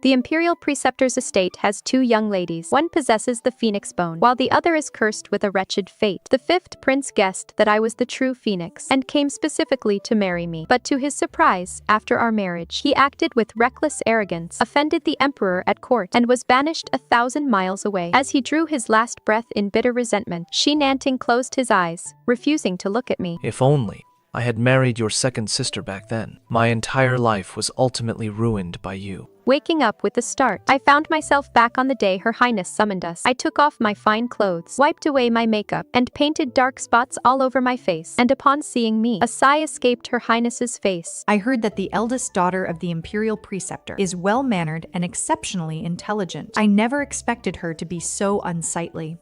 The Imperial Preceptor's estate has 2 young ladies. One possesses the phoenix bone, while the other is cursed with a wretched fate. The 5th prince guessed that I was the true phoenix, and came specifically to marry me. But to his surprise, after our marriage, he acted with reckless arrogance, offended the emperor at court, and was banished 1,000 miles away. As he drew his last breath in bitter resentment, Shi Nanting closed his eyes, refusing to look at me. If only I had married your second sister back then. My entire life was ultimately ruined by you. Waking up with a start, I found myself back on the day Her Highness summoned us. I took off my fine clothes, wiped away my makeup, and painted dark spots all over my face. And upon seeing me, a sigh escaped Her Highness's face. I heard that the eldest daughter of the Imperial Preceptor is well-mannered and exceptionally intelligent. I never expected her to be so unsightly.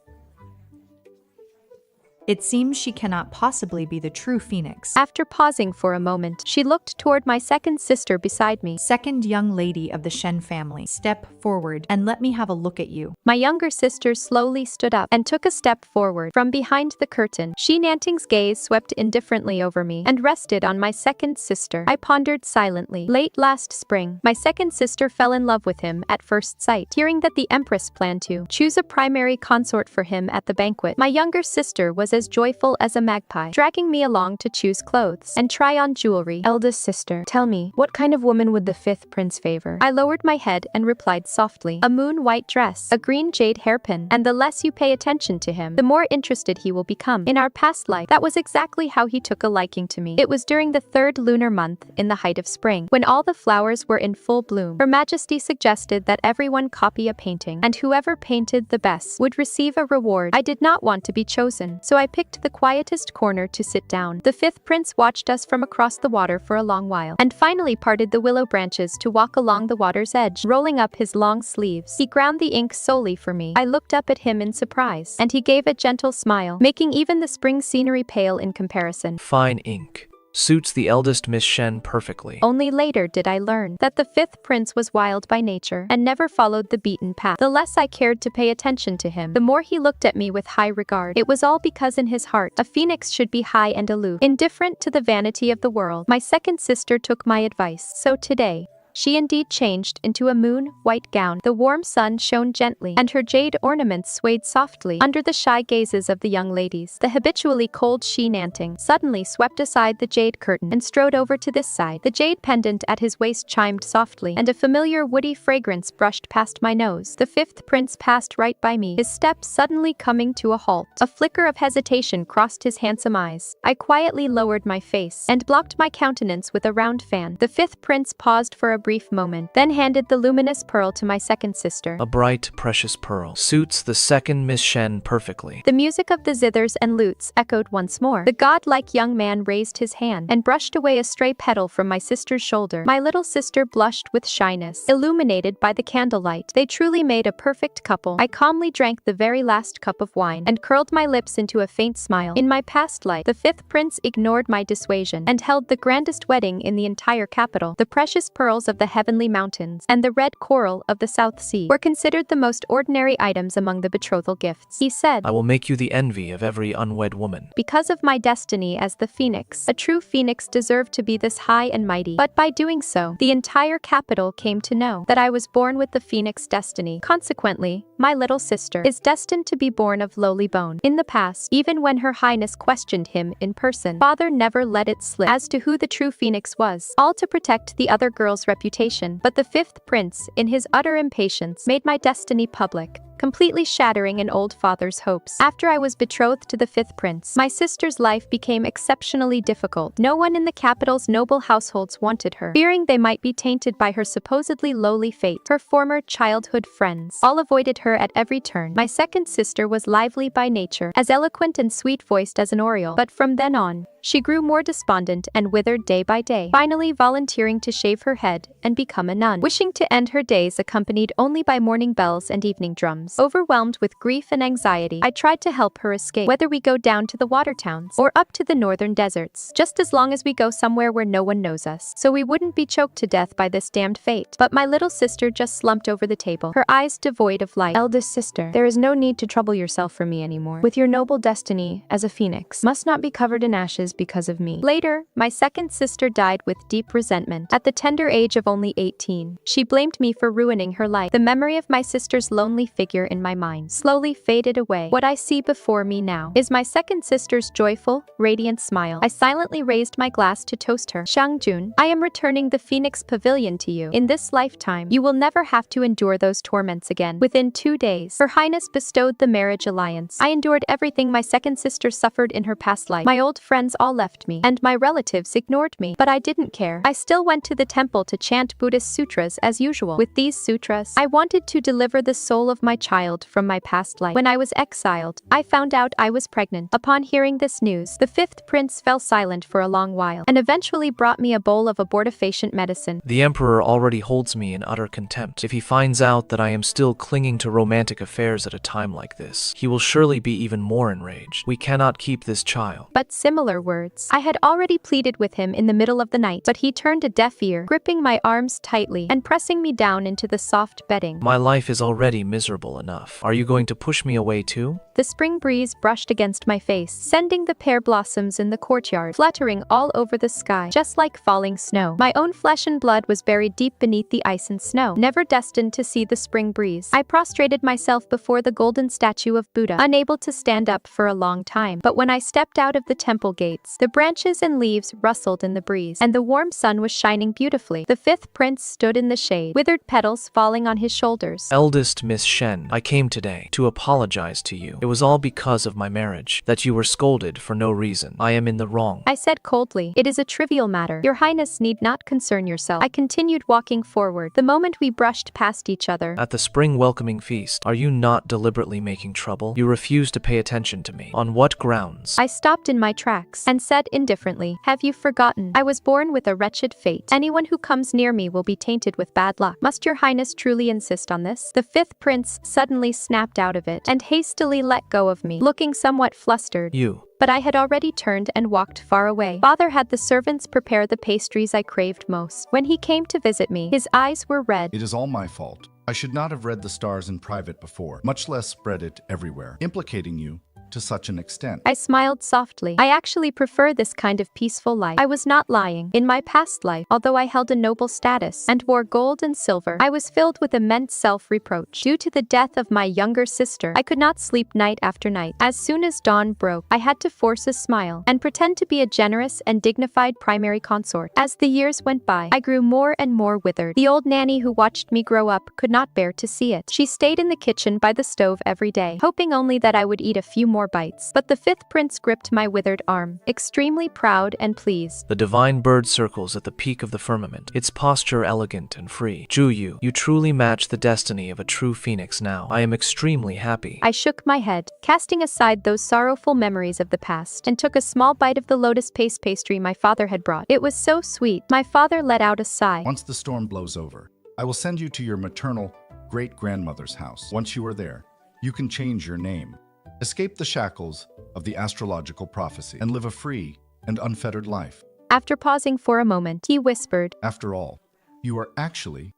It seems she cannot possibly be the true phoenix. After pausing for a moment, she looked toward my second sister beside me. Second young lady of the Shen family, step forward and let me have a look at you. My younger sister slowly stood up and took a step forward. From behind the curtain, Shi Nanting's gaze swept indifferently over me and rested on my second sister. I pondered silently. Late last spring, my second sister fell in love with him at first sight. Hearing that the Empress planned to choose a primary consort for him at the banquet, my younger sister was as joyful as a magpie, dragging me along to choose clothes and try on jewelry. Eldest sister, tell me, what kind of woman would the 5th prince favor? I lowered my head and replied softly, a moon-white dress, a green jade hairpin, and the less you pay attention to him, the more interested he will become. In our past life, that was exactly how he took a liking to me. It was during the 3rd lunar month, in the height of spring, when all the flowers were in full bloom. Her Majesty suggested that everyone copy a painting, and whoever painted the best would receive a reward. I did not want to be chosen, so I picked the quietest corner to sit down. The 5th prince watched us from across the water for a long while, and finally parted the willow branches to walk along the water's edge, rolling up his long sleeves. He ground the ink solely for me. I looked up at him in surprise, and he gave a gentle smile, making even the spring scenery pale in comparison. Fine ink. Suits the eldest Miss Shen perfectly. Only later did I learn that the 5th prince was wild by nature and never followed the beaten path. The less I cared to pay attention to him, the more he looked at me with high regard. It was all because in his heart, a phoenix should be high and aloof, indifferent to the vanity of the world. My second sister took my advice. So today, she indeed changed into a moon-white gown. The warm sun shone gently, and her jade ornaments swayed softly under the shy gazes of the young ladies. The habitually cold Shi Nanting suddenly swept aside the jade curtain and strode over to this side. The jade pendant at his waist chimed softly, and a familiar woody fragrance brushed past my nose. The 5th prince passed right by me, his steps suddenly coming to a halt. A flicker of hesitation crossed his handsome eyes. I quietly lowered my face and blocked my countenance with a round fan. The 5th prince paused for a brief moment, then handed the luminous pearl to my second sister. A bright, precious pearl. Suits the second Miss Shen perfectly. The music of the zithers and lutes echoed once more. The godlike young man raised his hand and brushed away a stray petal from my sister's shoulder. My little sister blushed with shyness, illuminated by the candlelight. They truly made a perfect couple. I calmly drank the very last cup of wine and curled my lips into a faint smile. In my past life, the 5th prince ignored my dissuasion and held the grandest wedding in the entire capital. The precious pearls of the heavenly mountains and the red coral of the South Sea were considered the most ordinary items among the betrothal gifts. He said, I will make you the envy of every unwed woman. Because of my destiny as the phoenix, a true phoenix deserved to be this high and mighty. But by doing so, the entire capital came to know that I was born with the phoenix destiny. Consequently, my little sister is destined to be born of lowly bone. In the past, even when Her Highness questioned him in person, father never let it slip as to who the true phoenix was, all to protect the other girl's reputation. But the 5th prince, in his utter impatience, made my destiny public, completely shattering an old father's hopes. After I was betrothed to the 5th prince, my sister's life became exceptionally difficult. No one in the capital's noble households wanted her, fearing they might be tainted by her supposedly lowly fate. Her former childhood friends all avoided her at every turn. My second sister was lively by nature, as eloquent and sweet-voiced as an oriole, but from then on, she grew more despondent and withered day by day, finally volunteering to shave her head and become a nun, wishing to end her days accompanied only by morning bells and evening drums. Overwhelmed with grief and anxiety, I tried to help her escape, whether we go down to the water towns or up to the northern deserts, just as long as we go somewhere where no one knows us, so we wouldn't be choked to death by this damned fate. But my little sister just slumped over the table, her eyes devoid of light. Eldest sister, there is no need to trouble yourself for me anymore. With your noble destiny as a phoenix must not be covered in ashes was because of me. Later, my second sister died with deep resentment. At the tender age of only 18, she blamed me for ruining her life. The memory of my sister's lonely figure in my mind slowly faded away. What I see before me now is my second sister's joyful, radiant smile. I silently raised my glass to toast her. Shangjun, I am returning the Phoenix Pavilion to you. In this lifetime, you will never have to endure those torments again. Within 2 days, Her Highness bestowed the marriage alliance. I endured everything my second sister suffered in her past life. My old friends all left me, and my relatives ignored me. But I didn't care. I still went to the temple to chant Buddhist sutras as usual. With these sutras, I wanted to deliver the soul of my child from my past life. When I was exiled, I found out I was pregnant. Upon hearing this news, the fifth prince fell silent for a long while, and eventually brought me a bowl of abortifacient medicine. The Emperor already holds me in utter contempt. If he finds out that I am still clinging to romantic affairs at a time like this, he will surely be even more enraged. We cannot keep this child. But similar words. I had already pleaded with him in the middle of the night, but he turned a deaf ear, gripping my arms tightly and pressing me down into the soft bedding. My life is already miserable enough. Are you going to push me away too? The spring breeze brushed against my face, sending the pear blossoms in the courtyard fluttering all over the sky, just like falling snow. My own flesh and blood was buried deep beneath the ice and snow, never destined to see the spring breeze. I prostrated myself before the golden statue of Buddha, unable to stand up for a long time. But when I stepped out of the temple gates, the branches and leaves rustled in the breeze, and the warm sun was shining beautifully. The fifth prince stood in the shade, withered petals falling on his shoulders. Eldest Miss Shen, I came today to apologize to you. It was all because of my marriage that you were scolded for no reason. I am in the wrong. I said coldly, "It is a trivial matter. Your Highness need not concern yourself." I continued walking forward. The moment we brushed past each other. At the spring welcoming feast, are you not deliberately making trouble? You refuse to pay attention to me. On what grounds? I stopped in my tracks and said indifferently, "Have you forgotten? I was born with a wretched fate. Anyone who comes near me will be tainted with bad luck. Must your Highness truly insist on this?" The fifth prince suddenly snapped out of it and hastily let go of me, looking somewhat flustered. But I had already turned and walked far away. Father had the servants prepare the pastries I craved most. When he came to visit me, his eyes were red. It is all my fault. I should not have read the stars in private before, much less spread it everywhere, implicating you to such an extent. I smiled softly. I actually prefer this kind of peaceful life. I was not lying. In my past life, although I held a noble status and wore gold and silver, I was filled with immense self-reproach. Due to the death of my younger sister, I could not sleep night after night. As soon as dawn broke, I had to force a smile and pretend to be a generous and dignified primary consort. As the years went by, I grew more and more withered. The old nanny who watched me grow up could not bear to see it. She stayed in the kitchen by the stove every day, hoping only that I would eat a few more bites. But the fifth prince gripped my withered arm, extremely proud and pleased. The divine bird circles at the peak of the firmament, its posture elegant and free. Juyu, you truly match the destiny of a true phoenix now. I am extremely happy. I shook my head, casting aside those sorrowful memories of the past, and took a small bite of the lotus paste pastry my father had brought. It was so sweet. My father let out a sigh. Once the storm blows over, I will send you to your maternal great-grandmother's house. Once you are there, you can change your name, escape the shackles of the astrological prophecy, and live a free and unfettered life. After pausing for a moment, he whispered, After all, you are actually...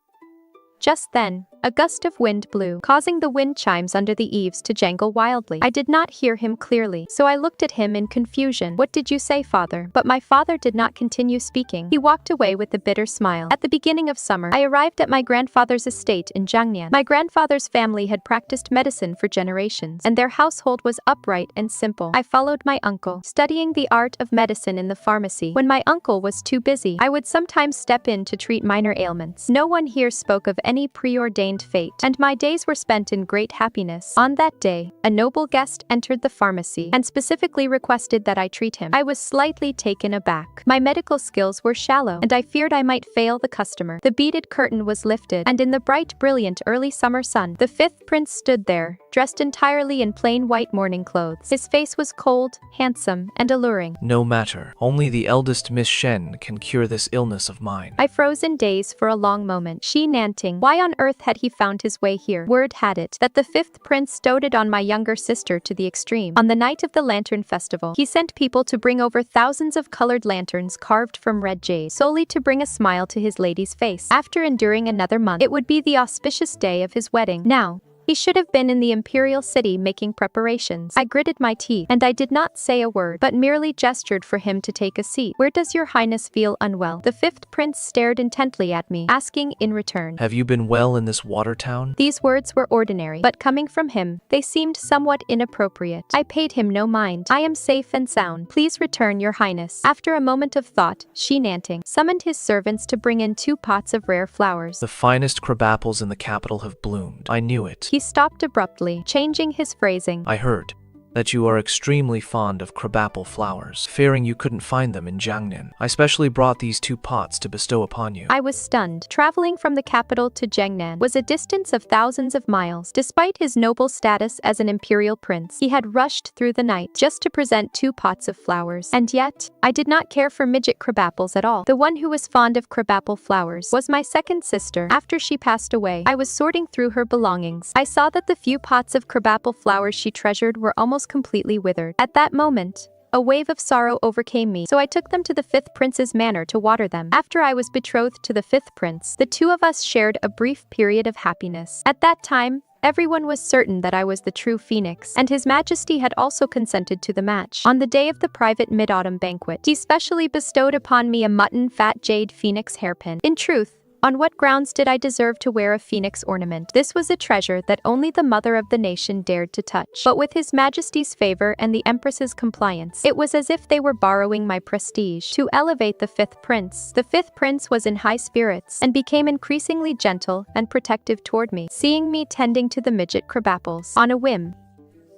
Just then, a gust of wind blew, causing the wind chimes under the eaves to jangle wildly. I did not hear him clearly, so I looked at him in confusion. "What did you say, father?" But my father did not continue speaking. He walked away with a bitter smile. At the beginning of summer, I arrived at my grandfather's estate in Jiangnan. My grandfather's family had practiced medicine for generations, and their household was upright and simple. I followed my uncle, studying the art of medicine in the pharmacy. When my uncle was too busy, I would sometimes step in to treat minor ailments. No one here spoke of any preordained fate, and my days were spent in great happiness. On that day, a noble guest entered the pharmacy and specifically requested that I treat him. I was slightly taken aback. My medical skills were shallow, and I feared I might fail the customer. The beaded curtain was lifted, and in the bright, brilliant early summer sun, the fifth prince stood there, dressed entirely in plain white mourning clothes. His face was cold, handsome, and alluring. No matter. Only the eldest Miss Shen can cure this illness of mine. I froze in daze for a long moment. Shi Nanting, why on earth had he found his way here? Word had it that the fifth prince doted on my younger sister to the extreme. On the night of the Lantern Festival, he sent people to bring over thousands of colored lanterns carved from red jade, solely to bring a smile to his lady's face. After enduring another month, it would be the auspicious day of his wedding. Now, He should have been in the imperial city making preparations. I gritted my teeth, and I did not say a word, but merely gestured for him to take a seat. Where does your highness feel unwell? The fifth prince stared intently at me, asking in return, Have you been well in this water town? These words were ordinary, but coming from him, they seemed somewhat inappropriate. I paid him no mind. I am safe and sound. Please return, your highness. After a moment of thought, Shenanting summoned his servants to bring in 2 pots of rare flowers. The finest crabapples in the capital have bloomed. I knew it. He stopped abruptly, changing his phrasing. I heard that you are extremely fond of crabapple flowers, fearing you couldn't find them in Jiangnan. I specially brought these 2 pots to bestow upon you. I was stunned. Traveling from the capital to Jiangnan was a distance of thousands of miles. Despite his noble status as an imperial prince, he had rushed through the night just to present 2 pots of flowers. And yet, I did not care for midget crabapples at all. The one who was fond of crabapple flowers was my second sister. After she passed away, I was sorting through her belongings. I saw that the few pots of crabapple flowers she treasured were almost completely withered. At that moment, a wave of sorrow overcame me, so I took them to the 5th prince's manor to water them. After I was betrothed to the 5th prince, the 2 of us shared a brief period of happiness. At that time, everyone was certain that I was the true phoenix, and His Majesty had also consented to the match. On the day of the private mid-autumn banquet, he specially bestowed upon me a mutton-fat jade phoenix hairpin. In truth, on what grounds did I deserve to wear a phoenix ornament? This was a treasure that only the mother of the nation dared to touch. But with His Majesty's favor and the Empress's compliance, it was as if they were borrowing my prestige. To elevate the 5th prince, the 5th prince was in high spirits and became increasingly gentle and protective toward me, seeing me tending to the midget crabapples. On a whim,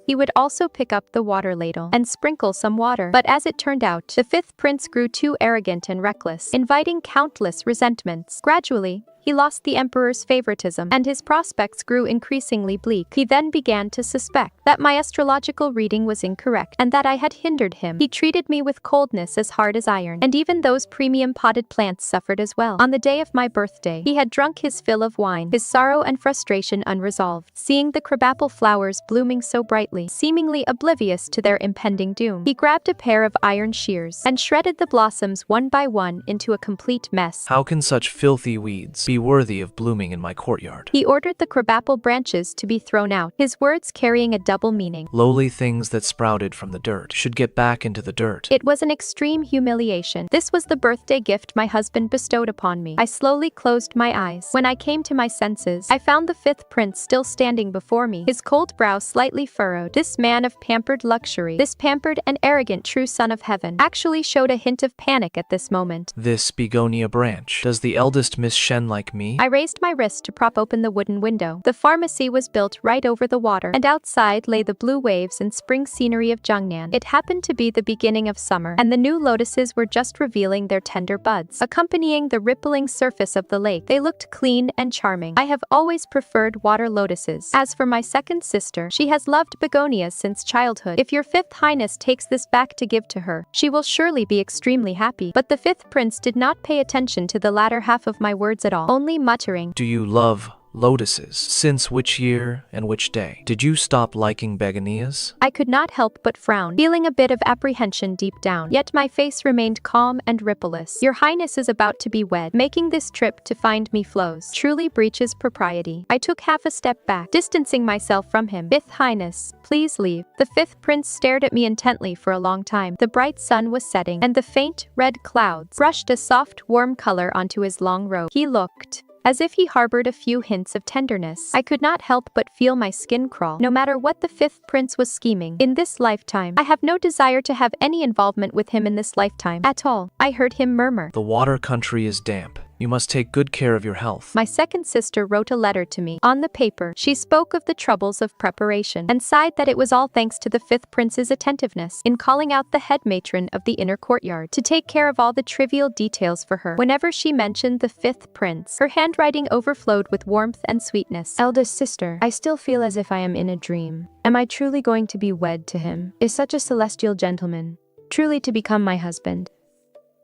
he would also pick up the water ladle and sprinkle some water. But as it turned out, the 5th prince grew too arrogant and reckless, inviting countless resentments. Gradually, he lost the emperor's favoritism, and his prospects grew increasingly bleak. He then began to suspect that my astrological reading was incorrect and that I had hindered him. He treated me with coldness as hard as iron, and even those premium potted plants suffered as well. On the day of my birthday, he had drunk his fill of wine, his sorrow and frustration unresolved. Seeing the crabapple flowers blooming so brightly, seemingly oblivious to their impending doom, he grabbed a pair of iron shears and shredded the blossoms one by one into a complete mess. How can such filthy weeds be worthy of blooming in my courtyard? He ordered the crabapple branches to be thrown out, his words carrying a double meaning. Lowly things that sprouted from the dirt should get back into the dirt. It was an extreme humiliation. This was the birthday gift my husband bestowed upon me. I slowly closed my eyes. When I came to my senses, I found the 5th prince still standing before me, his cold brow slightly furrowed. This man of pampered luxury, this pampered and arrogant true son of heaven, actually showed a hint of panic at this moment. This begonia branch. Does the eldest Miss Shen like me? I raised my wrist to prop open the wooden window. The pharmacy was built right over the water, and outside lay the blue waves and spring scenery of Jiangnan. It happened to be the beginning of summer, and the new lotuses were just revealing their tender buds, accompanying the rippling surface of the lake. They looked clean and charming. I have always preferred water lotuses. As for my second sister, she has loved begonias since childhood. If your 5th highness takes this back to give to her, she will surely be extremely happy. But the 5th prince did not pay attention to the latter half of my words at all, only muttering, Do you love lotuses? Since which year and which day did you stop liking begonias? I could not help but frown, feeling a bit of apprehension deep down. Yet my face remained calm and rippleless. Your highness is about to be wed. Making this trip to find me flows truly breaches propriety. I took half a step back, distancing myself from him. 5th highness, please leave. The 5th prince stared at me intently for a long time. The bright sun was setting, and the faint, red clouds brushed a soft, warm color onto his long robe. He looked as if he harbored a few hints of tenderness. I could not help but feel my skin crawl. No matter what the 5th prince was scheming in this lifetime, I have no desire to have any involvement with him in this lifetime at all. I heard him murmur, The water country is damp. You must take good care of your health. My second sister wrote a letter to me. On the paper, she spoke of the troubles of preparation and sighed that it was all thanks to the 5th prince's attentiveness in calling out the head matron of the inner courtyard to take care of all the trivial details for her. Whenever she mentioned the 5th prince, her handwriting overflowed with warmth and sweetness. Eldest sister, I still feel as if I am in a dream. Am I truly going to be wed to him? Is such a celestial gentleman truly to become my husband?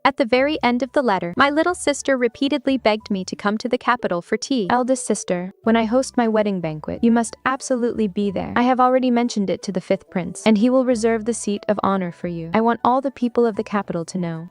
At the very end of the letter, my little sister repeatedly begged me to come to the capital for tea. Eldest sister, when I host my wedding banquet, you must absolutely be there. I have already mentioned it to the 5th prince, and he will reserve the seat of honor for you. I want all the people of the capital to know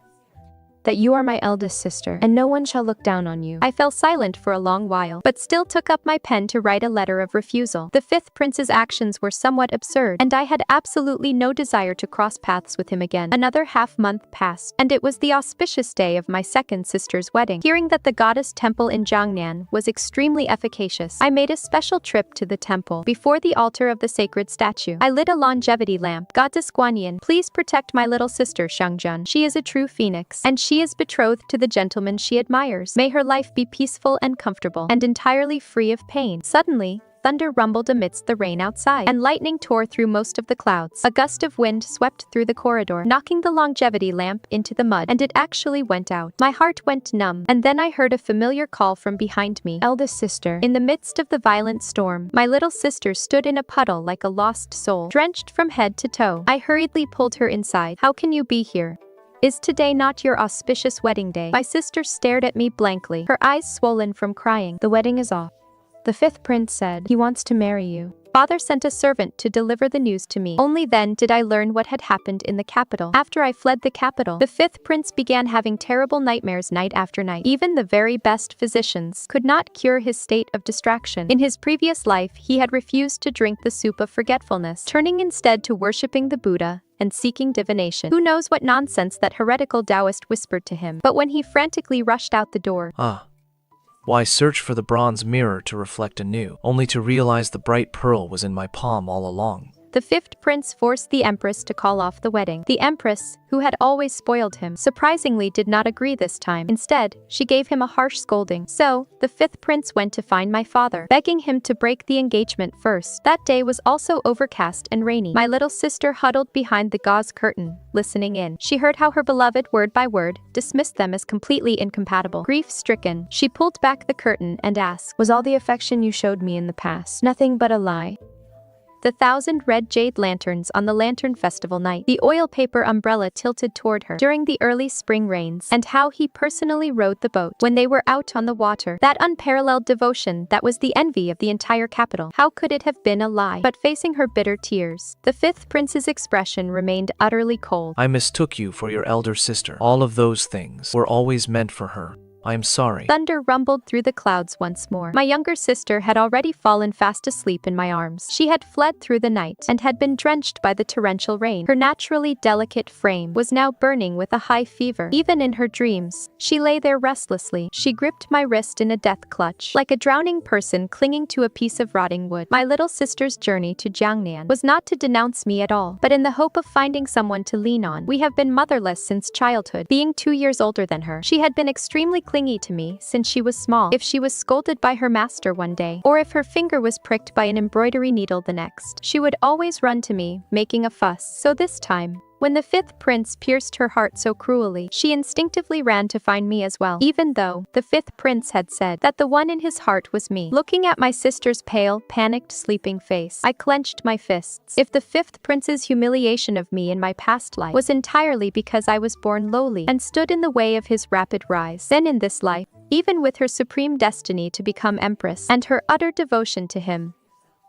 that you are my eldest sister, and no one shall look down on you. I fell silent for a long while, but still took up my pen to write a letter of refusal. The fifth prince's actions were somewhat absurd, and I had absolutely no desire to cross paths with him again. Another half-month passed, and it was the auspicious day of my second sister's wedding. Hearing that the goddess temple in Jiangnan was extremely efficacious, I made a special trip to the temple. Before the altar of the sacred statue, I lit a longevity lamp. Goddess Guanyin, please protect my little sister Xiangjun. She is a true phoenix, and she is betrothed to the gentleman she admires. May her life be peaceful and comfortable, and entirely free of pain. Suddenly, thunder rumbled amidst the rain outside, and lightning tore through most of the clouds. A gust of wind swept through the corridor, knocking the longevity lamp into the mud, and it actually went out. My heart went numb, and then I heard a familiar call from behind me. Eldest sister. In the midst of the violent storm, my little sister stood in a puddle like a lost soul, drenched from head to toe. I hurriedly pulled her inside. How can you be here? Is today not your auspicious wedding day? My sister stared at me blankly, her eyes swollen from crying. The wedding is off. The fifth prince said he wants to marry you. Father sent a servant to deliver the news to me. Only then did I learn what had happened in the capital. After I fled the capital, the fifth prince began having terrible nightmares night after night. Even the very best physicians could not cure his state of distraction. In his previous life, he had refused to drink the soup of forgetfulness, turning instead to worshipping the Buddha and seeking divination. Who knows what nonsense that heretical Taoist whispered to him? But when he frantically rushed out the door, Why search for the bronze mirror to reflect anew, only to realize the bright pearl was in my palm all along? the fifth prince forced the empress to call off the wedding. The empress, who had always spoiled him, surprisingly did not agree this time. Instead, she gave him a harsh scolding. So, the fifth prince went to find my father, begging him to break the engagement first. That day was also overcast and rainy. My little sister huddled behind the gauze curtain, listening in. She heard how her beloved, word by word, dismissed them as completely incompatible. Grief-stricken, she pulled back the curtain and asked, "Was all the affection you showed me in the past nothing but a lie?" The 1,000 red jade lanterns on the lantern festival night, the oil paper umbrella tilted toward her during the early spring rains, and how he personally rowed the boat when they were out on the water. That unparalleled devotion that was the envy of the entire capital. How could it have been a lie? But facing her bitter tears, the fifth prince's expression remained utterly cold. "I mistook you for your elder sister. All of those things were always meant for her. I am sorry." Thunder rumbled through the clouds once more. My younger sister had already fallen fast asleep in my arms. She had fled through the night and had been drenched by the torrential rain. Her naturally delicate frame was now burning with a high fever. Even in her dreams, she lay there restlessly. She gripped my wrist in a death clutch, like a drowning person clinging to a piece of rotting wood. My little sister's journey to Jiangnan was not to denounce me at all, but in the hope of finding someone to lean on. We have been motherless since childhood. Being 2 years older than her, she had been extremely clingy to me since she was small. If she was scolded by her master one day, or if her finger was pricked by an embroidery needle the next, she would always run to me, making a fuss. So this time, when the fifth prince pierced her heart so cruelly, she instinctively ran to find me as well, even though the fifth prince had said that the one in his heart was me. Looking at my sister's pale, panicked, sleeping face, I clenched my fists. If the fifth prince's humiliation of me in my past life was entirely because I was born lowly and stood in the way of his rapid rise, then in this life, even with her supreme destiny to become empress and her utter devotion to him,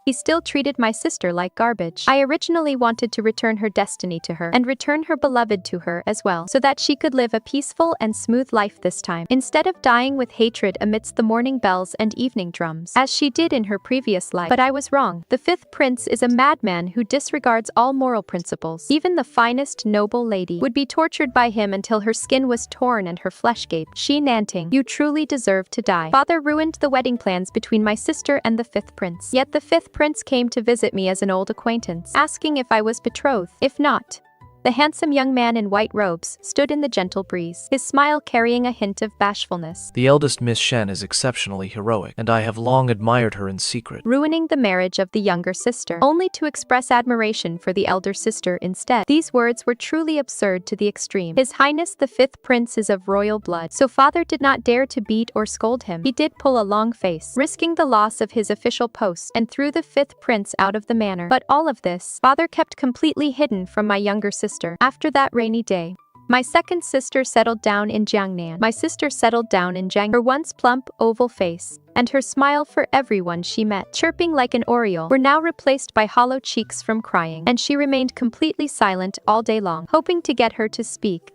he still treated my sister like garbage. I originally wanted to return her destiny to her and return her beloved to her as well, so that she could live a peaceful and smooth life this time, instead of dying with hatred amidst the morning bells and evening drums, as she did in her previous life. But I was wrong. The fifth prince is a madman who disregards all moral principles. Even the finest noble lady would be tortured by him until her skin was torn and her flesh gaped. Shi Nanting, you truly deserve to die. Father ruined the wedding plans between my sister and the fifth prince. Yet the fifth prince came to visit me as an old acquaintance, asking if I was betrothed. If not, the handsome young man in white robes stood in the gentle breeze, his smile carrying a hint of bashfulness. The eldest Miss Shen is exceptionally heroic, and I have long admired her in secret. Ruining the marriage of the younger sister, only to express admiration for the elder sister instead. These words were truly absurd to the extreme. His Highness the fifth prince is of royal blood, so father did not dare to beat or scold him. He did pull a long face, risking the loss of his official post, and threw the fifth prince out of the manor. But all of this, father kept completely hidden from my younger sister. After that rainy day, my second sister settled down in Jiangnan. My sister settled down in Jiang. Her once plump, oval face and her smile for everyone she met, chirping like an oriole, were now replaced by hollow cheeks from crying, and she remained completely silent all day long. Hoping to get her to speak,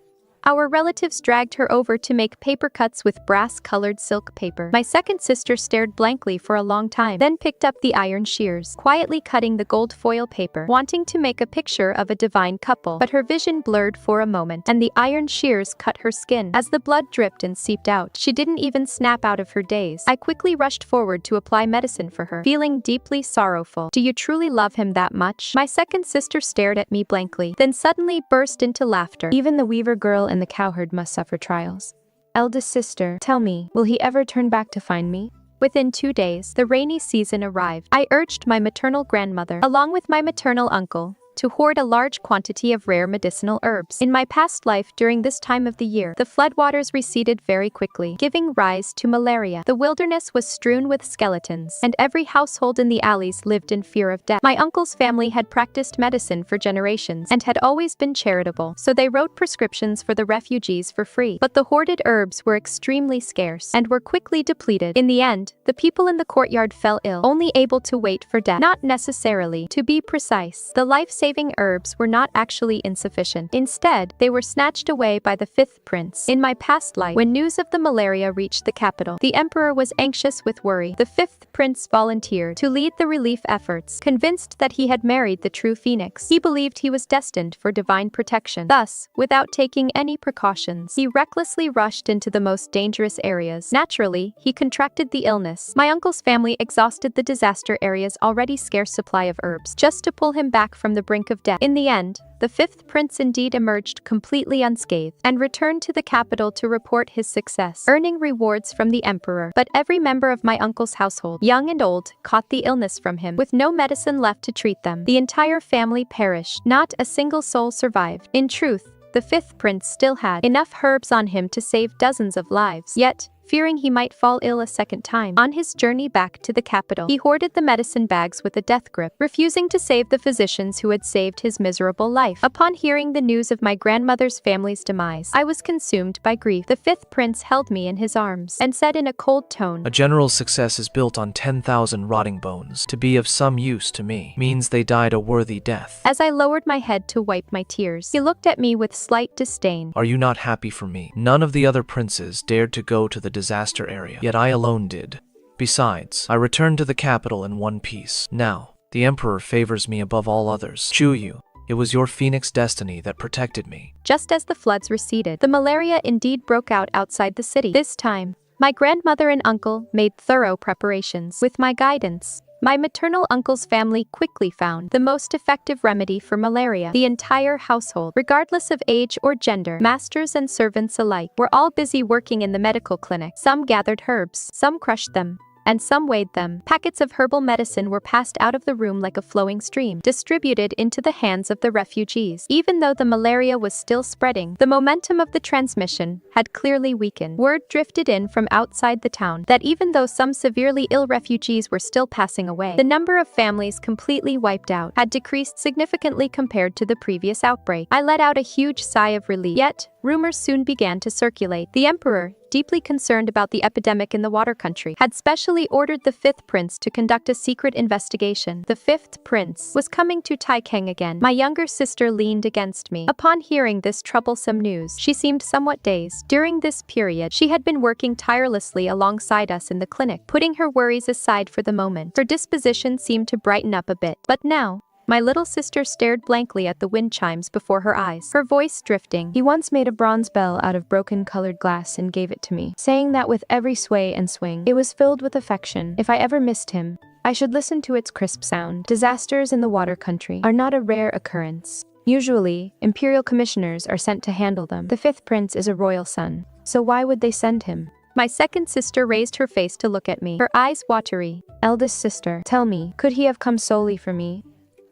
Our relatives dragged her over to make paper cuts with brass-colored silk paper. My second sister stared blankly for a long time, then picked up the iron shears, quietly cutting the gold foil paper, wanting to make a picture of a divine couple. But her vision blurred for a moment, and the iron shears cut her skin. As the blood dripped and seeped out, she didn't even snap out of her daze. I quickly rushed forward to apply medicine for her, feeling deeply sorrowful. "Do you truly love him that much?" My second sister stared at me blankly, then suddenly burst into laughter. "Even the weaver girl and the cowherd must suffer trials. Eldest sister, tell me, will he ever turn back to find me?" Within 2 days, the rainy season arrived. I urged my maternal grandmother, along with my maternal uncle, to hoard a large quantity of rare medicinal herbs. In my past life during this time of the year, the floodwaters receded very quickly, giving rise to malaria. The wilderness was strewn with skeletons, and every household in the alleys lived in fear of death. My uncle's family had practiced medicine for generations and had always been charitable, so they wrote prescriptions for the refugees for free. But the hoarded herbs were extremely scarce and were quickly depleted. In the end, the people in the courtyard fell ill, only able to wait for death. Not necessarily. To be precise, the life-saving herbs were not actually insufficient. Instead, they were snatched away by the fifth prince. In my past life, when news of the malaria reached the capital, the emperor was anxious with worry. The fifth prince volunteered to lead the relief efforts, convinced that he had married the true phoenix. He believed he was destined for divine protection. Thus, without taking any precautions, he recklessly rushed into the most dangerous areas. Naturally, he contracted the illness. My uncle's family exhausted the disaster area's already scarce supply of herbs, just to pull him back from the brink of death. In the end, the fifth prince indeed emerged completely unscathed and returned to the capital to report his success, earning rewards from the emperor. But every member of my uncle's household, young and old, caught the illness from him, with no medicine left to treat them. The entire family perished. Not a single soul survived. In truth, the fifth prince still had enough herbs on him to save dozens of lives. Yet, fearing he might fall ill a second time, on his journey back to the capital, he hoarded the medicine bags with a death grip, refusing to save the physicians who had saved his miserable life. Upon hearing the news of my grandmother's family's demise, I was consumed by grief. The fifth prince held me in his arms and said in a cold tone, "A general's success is built on 10,000 rotting bones. To be of some use to me means they died a worthy death." As I lowered my head to wipe my tears, he looked at me with slight disdain. "Are you not happy for me? None of the other princes dared to go to the disaster area, yet I alone did. Besides, I returned to the capital in one piece. Now, the emperor favors me above all others. Chuyu, it was your phoenix destiny that protected me." Just as the floods receded, the malaria indeed broke out outside the city. This time, my grandmother and uncle made thorough preparations. With my guidance, my maternal uncle's family quickly found the most effective remedy for malaria. The entire household, regardless of age or gender, masters and servants alike, were all busy working in the medical clinic. Some gathered herbs, some crushed them, and some weighed them. Packets of herbal medicine were passed out of the room like a flowing stream, distributed into the hands of the refugees. Even though the malaria was still spreading, the momentum of the transmission had clearly weakened. Word drifted in from outside the town that even though some severely ill refugees were still passing away, the number of families completely wiped out had decreased significantly compared to the previous outbreak. I let out a huge sigh of relief. Yet, rumors soon began to circulate. The emperor, deeply concerned about the epidemic in the water country, had specially ordered the fifth prince to conduct a secret investigation. The fifth prince was coming to Taikeng again. My younger sister leaned against me. Upon hearing this troublesome news, she seemed somewhat dazed. During this period, she had been working tirelessly alongside us in the clinic, putting her worries aside for the moment. Her disposition seemed to brighten up a bit. But now, my little sister stared blankly at the wind chimes before her eyes, her voice drifting. "He once made a bronze bell out of broken colored glass and gave it to me, saying that with every sway and swing, it was filled with affection. If I ever missed him, I should listen to its crisp sound. Disasters in the water country are not a rare occurrence. Usually, imperial commissioners are sent to handle them. The fifth prince is a royal son, so why would they send him?" My second sister raised her face to look at me, her eyes watery. "Eldest sister, tell me, could he have come solely for me?"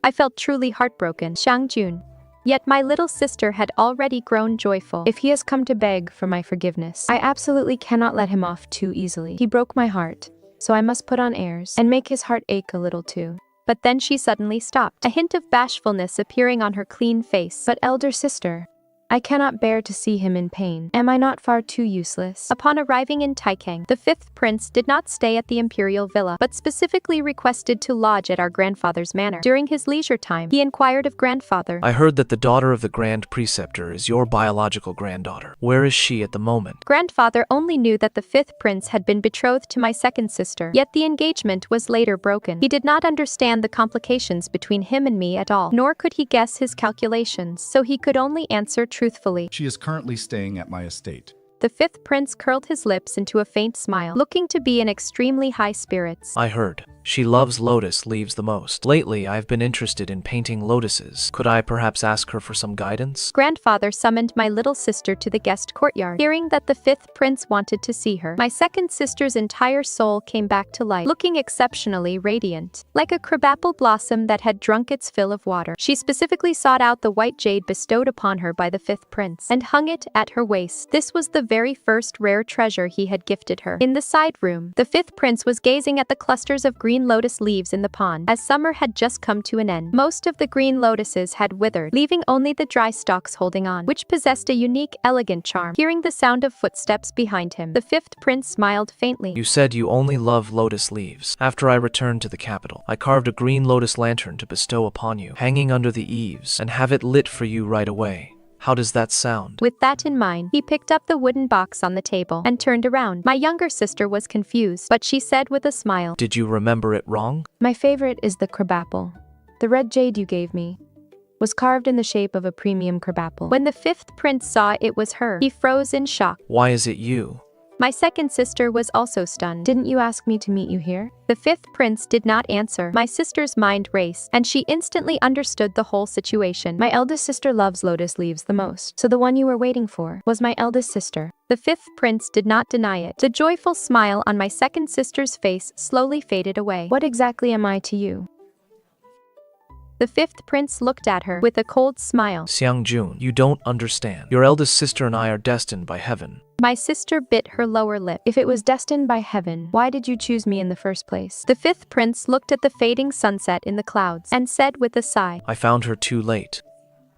I felt truly heartbroken. Xiangjun. Yet my little sister had already grown joyful. "If he has come to beg for my forgiveness, I absolutely cannot let him off too easily. He broke my heart, so I must put on airs and make his heart ache a little too." But then she suddenly stopped, a hint of bashfulness appearing on her clean face. "But elder sister, I cannot bear to see him in pain. Am I not far too useless? Upon arriving in Taikang, the fifth prince did not stay at the imperial villa, but specifically requested to lodge at our grandfather's manor. During his leisure time, he inquired of grandfather. I heard that the daughter of the Grand Preceptor is your biological granddaughter. Where is she at the moment? Grandfather only knew that the fifth prince had been betrothed to my second sister, yet the engagement was later broken. He did not understand the complications between him and me at all, nor could he guess his calculations, so he could only answer truthfully. She is currently staying at my estate. The fifth prince curled his lips into a faint smile, looking to be in extremely high spirits. I heard. She loves lotus leaves the most. Lately, I've been interested in painting lotuses. Could I perhaps ask her for some guidance? Grandfather summoned my little sister to the guest courtyard. Hearing that the fifth prince wanted to see her, my second sister's entire soul came back to life, looking exceptionally radiant. Like a crabapple blossom that had drunk its fill of water, she specifically sought out the white jade bestowed upon her by the fifth prince, and hung it at her waist. This was the very first rare treasure he had gifted her. In the side room, the fifth prince was gazing at the clusters of green lotus leaves in the pond, as summer had just come to an end. Most of the green lotuses had withered, leaving only the dry stalks holding on, which possessed a unique, elegant charm. Hearing the sound of footsteps behind him, the fifth prince smiled faintly. You said you only love lotus leaves. After I returned to the capital, I carved a green lotus lantern to bestow upon you, hanging under the eaves, and have it lit for you right away. How does that sound? With that in mind, he picked up the wooden box on the table and turned around. My younger sister was confused, but she said with a smile, Did you remember it wrong? My favorite is the crabapple. The red jade you gave me was carved in the shape of a premium crabapple. When the fifth prince saw it was her, he froze in shock. Why is it you? My second sister was also stunned. Didn't you ask me to meet you here? The fifth prince did not answer. My sister's mind raced, and she instantly understood the whole situation. My eldest sister loves lotus leaves the most, so the one you were waiting for was my eldest sister. The fifth prince did not deny it. The joyful smile on my second sister's face slowly faded away. What exactly am I to you? The fifth prince looked at her with a cold smile. Xiangjun, you don't understand. Your eldest sister and I are destined by heaven. My sister bit her lower lip. If it was destined by heaven, why did you choose me in the first place? The fifth prince looked at the fading sunset in the clouds and said with a sigh, I found her too late.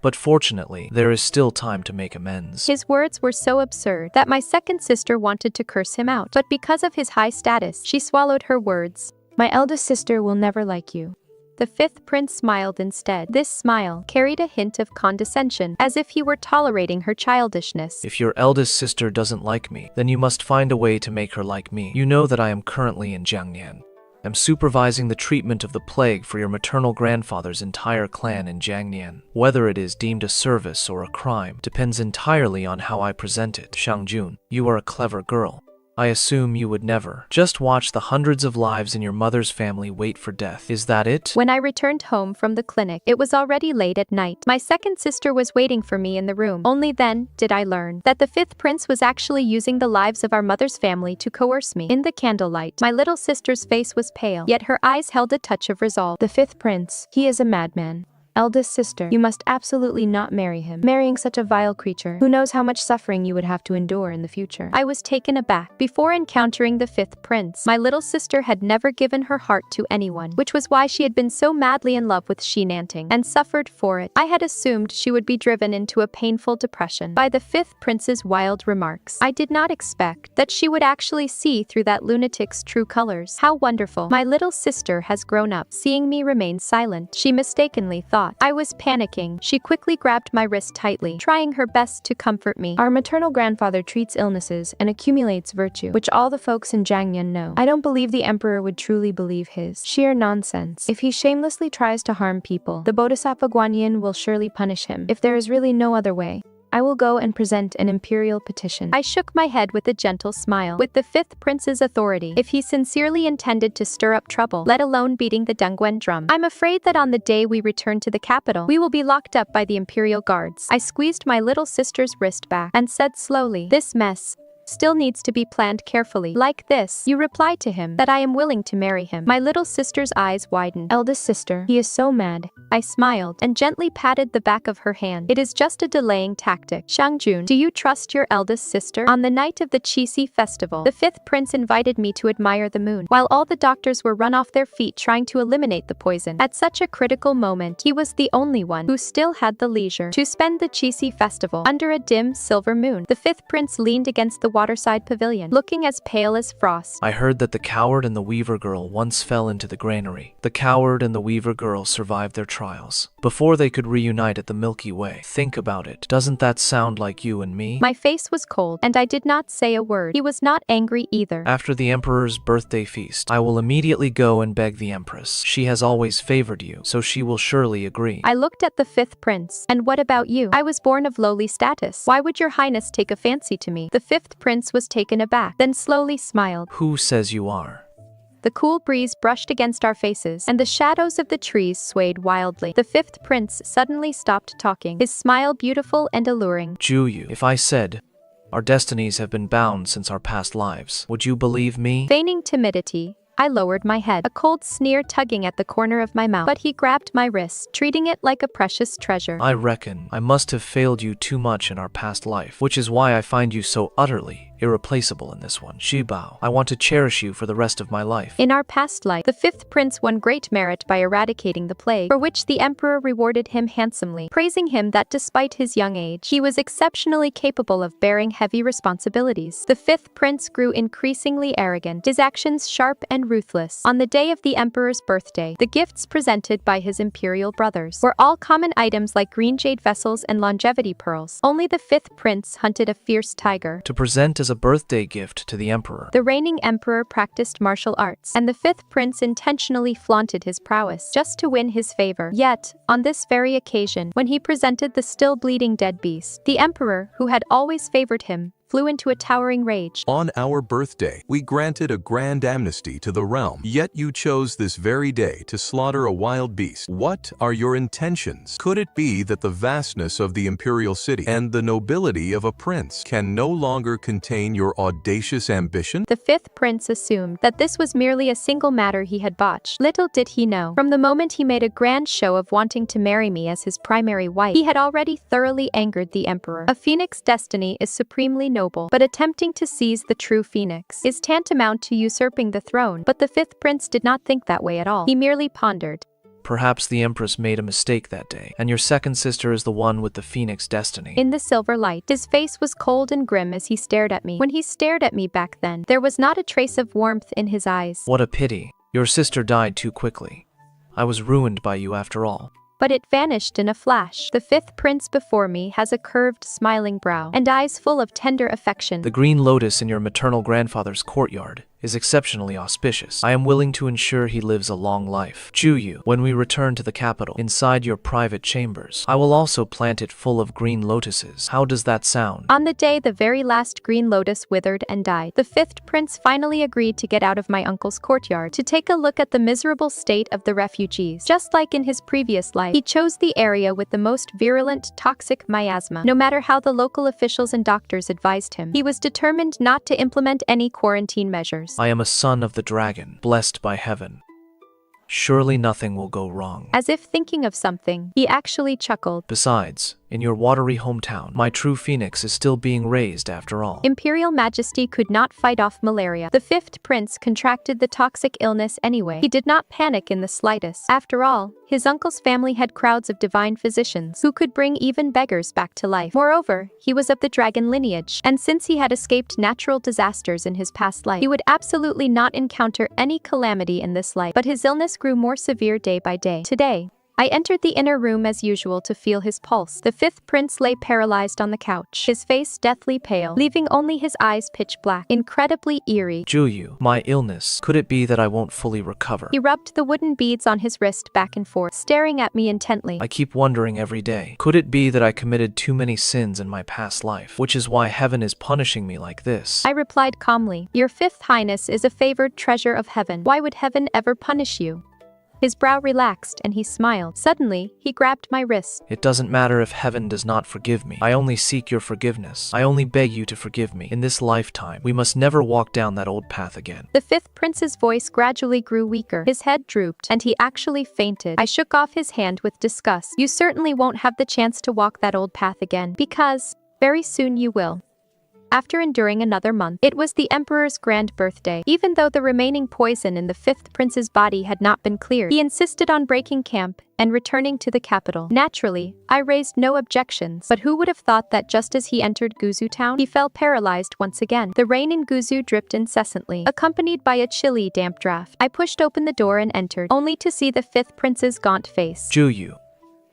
But fortunately, there is still time to make amends. His words were so absurd that my second sister wanted to curse him out, but because of his high status, she swallowed her words. My eldest sister will never like you. The fifth prince smiled instead. This smile carried a hint of condescension, as if he were tolerating her childishness. If your eldest sister doesn't like me, then you must find a way to make her like me. You know that I am currently in Jiangnian. I'm supervising the treatment of the plague for your maternal grandfather's entire clan in Jiangnian. Whether it is deemed a service or a crime depends entirely on how I present it. Xiangjun, you are a clever girl. I assume you would never just watch the hundreds of lives in your mother's family wait for death. Is that it? When I returned home from the clinic, it was already late at night. My second sister was waiting for me in the room. Only then did I learn that the fifth prince was actually using the lives of our mother's family to coerce me. In the candlelight, my little sister's face was pale, yet her eyes held a touch of resolve. The fifth prince, he is a madman. Eldest sister, you must absolutely not marry him. Marrying such a vile creature, who knows how much suffering you would have to endure in the future. I was taken aback. Before encountering the fifth prince, my little sister had never given her heart to anyone, which was why she had been so madly in love with Shi Nanting, and suffered for it. I had assumed she would be driven into a painful depression by the fifth prince's wild remarks. I did not expect that she would actually see through that lunatic's true colors. How wonderful. My little sister has grown up. Seeing me remain silent, she mistakenly thought I was panicking. She quickly grabbed my wrist tightly, trying her best to comfort me. Our maternal grandfather treats illnesses and accumulates virtue, which all the folks in Jiangnian know. I don't believe the emperor would truly believe his sheer nonsense. If he shamelessly tries to harm people, the Bodhisattva Guanyin will surely punish him. If there is really no other way, I will go and present an imperial petition. I shook my head with a gentle smile. With the fifth prince's authority, if he sincerely intended to stir up trouble, let alone beating the Dengguan drum, I'm afraid that on the day we return to the capital, we will be locked up by the imperial guards. I squeezed my little sister's wrist back and said slowly, this mess still needs to be planned carefully. Like this, you reply to him that I am willing to marry him. My little sister's eyes widened. Eldest sister, he is so mad. I smiled and gently patted the back of her hand. It is just a delaying tactic. Xiangjun, do you trust your eldest sister? On the night of the Qixi festival, the fifth prince invited me to admire the moon, while all the doctors were run off their feet trying to eliminate the poison. At such a critical moment, he was the only one who still had the leisure to spend the Qixi festival under a dim silver moon. The fifth prince leaned against the waterside pavilion, looking as pale as frost. I heard that the coward and the weaver girl once fell into the granary. The coward and the weaver girl survived their trials before they could reunite at the Milky Way. Think about it. Doesn't that sound like you and me? My face was cold, and I did not say a word. He was not angry either. After the Emperor's birthday feast, I will immediately go and beg the Empress. She has always favored you, so she will surely agree. I looked at the fifth prince. And what about you? I was born of lowly status. Why would your highness take a fancy to me? The fifth prince was taken aback, then slowly smiled. Who says you are? The cool breeze brushed against our faces, and the shadows of the trees swayed wildly. The fifth prince suddenly stopped talking, his smile beautiful and alluring. Juyu, if I said our destinies have been bound since our past lives, would you believe me? Feigning timidity, I lowered my head, a cold sneer tugging at the corner of my mouth. But he grabbed my wrist, treating it like a precious treasure. I reckon I must have failed you too much in our past life, which is why I find you so utterly irreplaceable in this one. Shibao, I want to cherish you for the rest of my life. In our past life, the fifth prince won great merit by eradicating the plague, for which the emperor rewarded him handsomely, praising him that despite his young age, he was exceptionally capable of bearing heavy responsibilities. The fifth prince grew increasingly arrogant, his actions sharp and ruthless. On the day of the emperor's birthday, the gifts presented by his imperial brothers were all common items like green jade vessels and longevity pearls. Only the fifth prince hunted a fierce tiger to present as a birthday gift to the emperor. The reigning emperor practiced martial arts, and the fifth prince intentionally flaunted his prowess just to win his favor. Yet, on this very occasion, when he presented the still bleeding dead beast, the emperor, who had always favored him, flew into a towering rage. On our birthday, we granted a grand amnesty to the realm, yet you chose this very day to slaughter a wild beast. What are your intentions? Could it be that the vastness of the imperial city and the nobility of a prince can no longer contain your audacious ambition? The fifth prince assumed that this was merely a single matter he had botched. Little did he know, from the moment he made a grand show of wanting to marry me as his primary wife, he had already thoroughly angered the emperor. A phoenix destiny is supremely noble, but attempting to seize the true phoenix is tantamount to usurping the throne. But the fifth prince did not think that way at all. He merely pondered. Perhaps the Empress made a mistake that day, and your second sister is the one with the phoenix destiny. In the silver light, his face was cold and grim as he stared at me. When he stared at me back then, there was not a trace of warmth in his eyes. What a pity. Your sister died too quickly. I was ruined by you after all. But it vanished in a flash. The fifth prince before me has a curved, smiling brow and eyes full of tender affection. The green lotus in your maternal grandfather's courtyard is exceptionally auspicious. I am willing to ensure he lives a long life. Juyu, when we return to the capital, inside your private chambers, I will also plant it full of green lotuses. How does that sound? On the day the very last green lotus withered and died, the fifth prince finally agreed to get out of my uncle's courtyard to take a look at the miserable state of the refugees. Just like in his previous life, he chose the area with the most virulent toxic miasma. No matter how the local officials and doctors advised him, he was determined not to implement any quarantine measures. I am a son of the dragon, blessed by heaven. Surely nothing will go wrong. As if thinking of something, he actually chuckled. Besides, in your watery hometown, my true phoenix is still being raised after all. Imperial Majesty could not fight off malaria. The fifth prince contracted the toxic illness anyway. He did not panic in the slightest. After all, his uncle's family had crowds of divine physicians who could bring even beggars back to life. Moreover, he was of the dragon lineage, and since he had escaped natural disasters in his past life, he would absolutely not encounter any calamity in this life. But his illness grew more severe day by day. Today, I entered the inner room as usual to feel his pulse. The fifth prince lay paralyzed on the couch, his face deathly pale, leaving only his eyes pitch black, incredibly eerie. Juyu, my illness, could it be that I won't fully recover? He rubbed the wooden beads on his wrist back and forth, staring at me intently. I keep wondering every day, could it be that I committed too many sins in my past life, which is why heaven is punishing me like this? I replied calmly, Your fifth highness is a favored treasure of heaven. Why would heaven ever punish you? His brow relaxed and he smiled. Suddenly, he grabbed my wrist. It doesn't matter if heaven does not forgive me. I only seek your forgiveness. I only beg you to forgive me. In this lifetime, we must never walk down that old path again. The fifth prince's voice gradually grew weaker. His head drooped, and he actually fainted. I shook off his hand with disgust. You certainly won't have the chance to walk that old path again, because very soon you will. After enduring another month, it was the emperor's grand birthday. Even though the remaining poison in the fifth prince's body had not been cleared, he insisted on breaking camp and returning to the capital. Naturally, I raised no objections, but who would have thought that just as he entered Guzu town, he fell paralyzed once again. The rain in Guzu dripped incessantly, accompanied by a chilly, damp draft. I pushed open the door and entered, only to see the fifth prince's gaunt face. Juyu,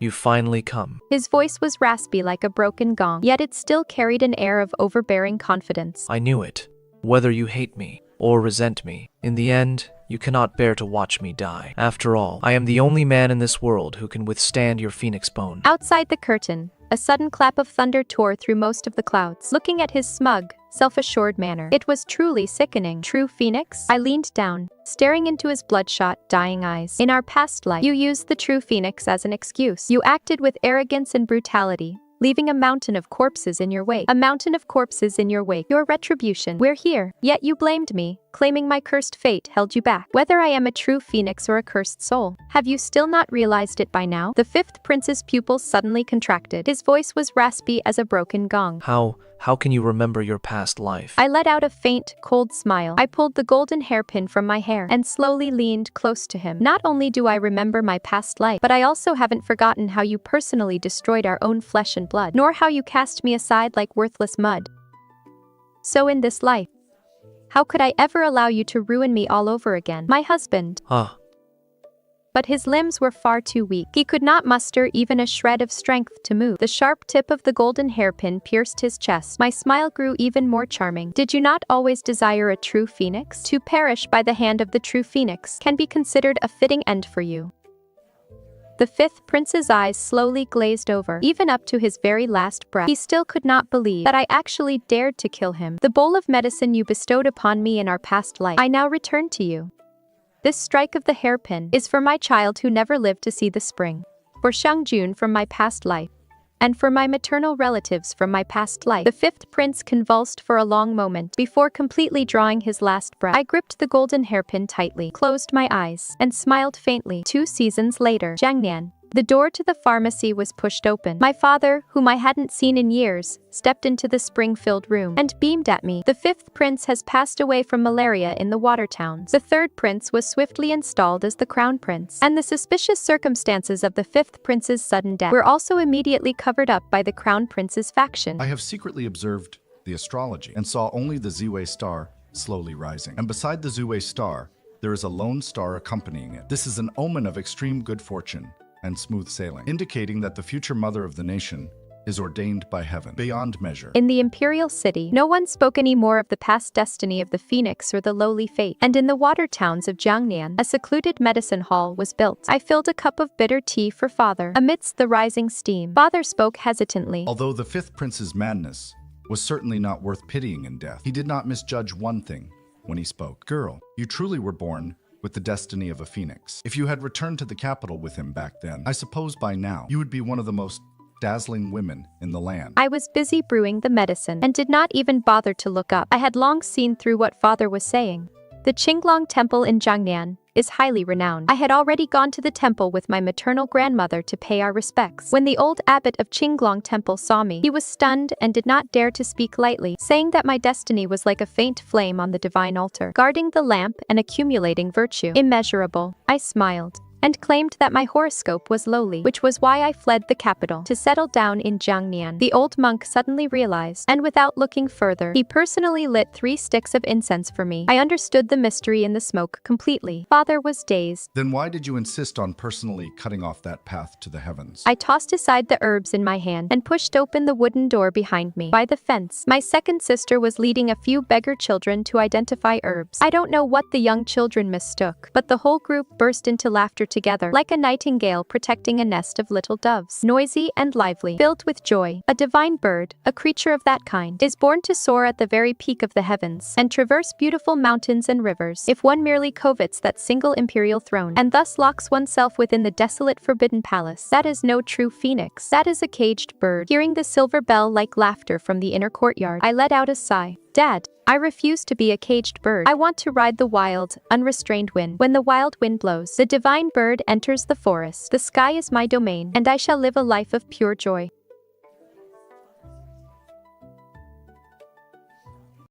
you finally come. His voice was raspy like a broken gong, yet it still carried an air of overbearing confidence. I knew it. Whether you hate me or resent me, in the end, you cannot bear to watch me die. After all, I am the only man in this world who can withstand your phoenix bone. Outside the curtain, a sudden clap of thunder tore through most of the clouds. Looking at his smug, self-assured manner, it was truly sickening. True Phoenix? I leaned down, staring into his bloodshot, dying eyes. In our past life, you used the true Phoenix as an excuse. You acted with arrogance and brutality, leaving a mountain of corpses in your wake. A mountain of corpses in your wake. Your retribution. We're here. Yet you blamed me, claiming my cursed fate held you back. Whether I am a true phoenix or a cursed soul, have you still not realized it by now? The fifth prince's pupils suddenly contracted. His voice was raspy as a broken gong. How can you remember your past life? I let out a faint, cold smile. I pulled the golden hairpin from my hair and slowly leaned close to him. Not only do I remember my past life, but I also haven't forgotten how you personally destroyed our own flesh and blood, nor how you cast me aside like worthless mud. So in this life, how could I ever allow you to ruin me all over again? My husband. But his limbs were far too weak. He could not muster even a shred of strength to move. The sharp tip of the golden hairpin pierced his chest. My smile grew even more charming. Did you not always desire a true phoenix? To perish by the hand of the true phoenix can be considered a fitting end for you. The fifth prince's eyes slowly glazed over, even up to his very last breath. He still could not believe that I actually dared to kill him. The bowl of medicine you bestowed upon me in our past life, I now return to you. This strike of the hairpin is for my child who never lived to see the spring, for Shangjun from my past life, and for my maternal relatives from my past life. The fifth prince convulsed for a long moment before completely drawing his last breath. I gripped the golden hairpin tightly, closed my eyes, and smiled faintly. 2 seasons later, Jiangnan. The door to the pharmacy was pushed open. My father, whom I hadn't seen in years, stepped into the spring-filled room and beamed at me. The fifth prince has passed away from malaria in the water towns. The third prince was swiftly installed as the crown prince, and the suspicious circumstances of the fifth prince's sudden death were also immediately covered up by the crown prince's faction. I have secretly observed the astrology and saw only the Ziwei star slowly rising. And beside the Ziwei star, there is a lone star accompanying it. This is an omen of extreme good fortune and smooth sailing, indicating that the future mother of the nation is ordained by heaven beyond measure. In the imperial city, no one spoke any more of the past destiny of the phoenix or the lowly fate, and in the water towns of Jiangnan, a secluded medicine hall was built. I filled a cup of bitter tea for father. Amidst the rising steam, father spoke hesitantly. Although the fifth prince's madness was certainly not worth pitying in death, he did not misjudge one thing when he spoke. Girl, you truly were born with the destiny of a phoenix. If you had returned to the capital with him back then, I suppose by now you would be one of the most dazzling women in the land. I was busy brewing the medicine and did not even bother to look up. I had long seen through what father was saying. The Qinglong Temple in Jiangnan is highly renowned. I had already gone to the temple with my maternal grandmother to pay our respects. When the old abbot of Qinglong Temple saw me, he was stunned and did not dare to speak lightly, saying that my destiny was like a faint flame on the divine altar, guarding the lamp and accumulating virtue. Immeasurable. I smiled and claimed that my horoscope was lowly, which was why I fled the capital to settle down in Jiangnan. The old monk suddenly realized, and without looking further, he personally lit 3 sticks of incense for me. I understood the mystery in the smoke completely. Father was dazed. Then why did you insist on personally cutting off that path to the heavens? I tossed aside the herbs in my hand and pushed open the wooden door behind me. By the fence, my second sister was leading a few beggar children to identify herbs. I don't know what the young children mistook, but the whole group burst into laughter together, like a nightingale protecting a nest of little doves. Noisy and lively, filled with joy, a divine bird, a creature of that kind, is born to soar at the very peak of the heavens, and traverse beautiful mountains and rivers. If one merely covets that single imperial throne, and thus locks oneself within the desolate forbidden palace, that is no true phoenix. That is a caged bird. Hearing the silver bell-like laughter from the inner courtyard, I let out a sigh. Dad, I refuse to be a caged bird. I want to ride the wild, unrestrained wind. When the wild wind blows, the divine bird enters the forest. The sky is my domain, and I shall live a life of pure joy.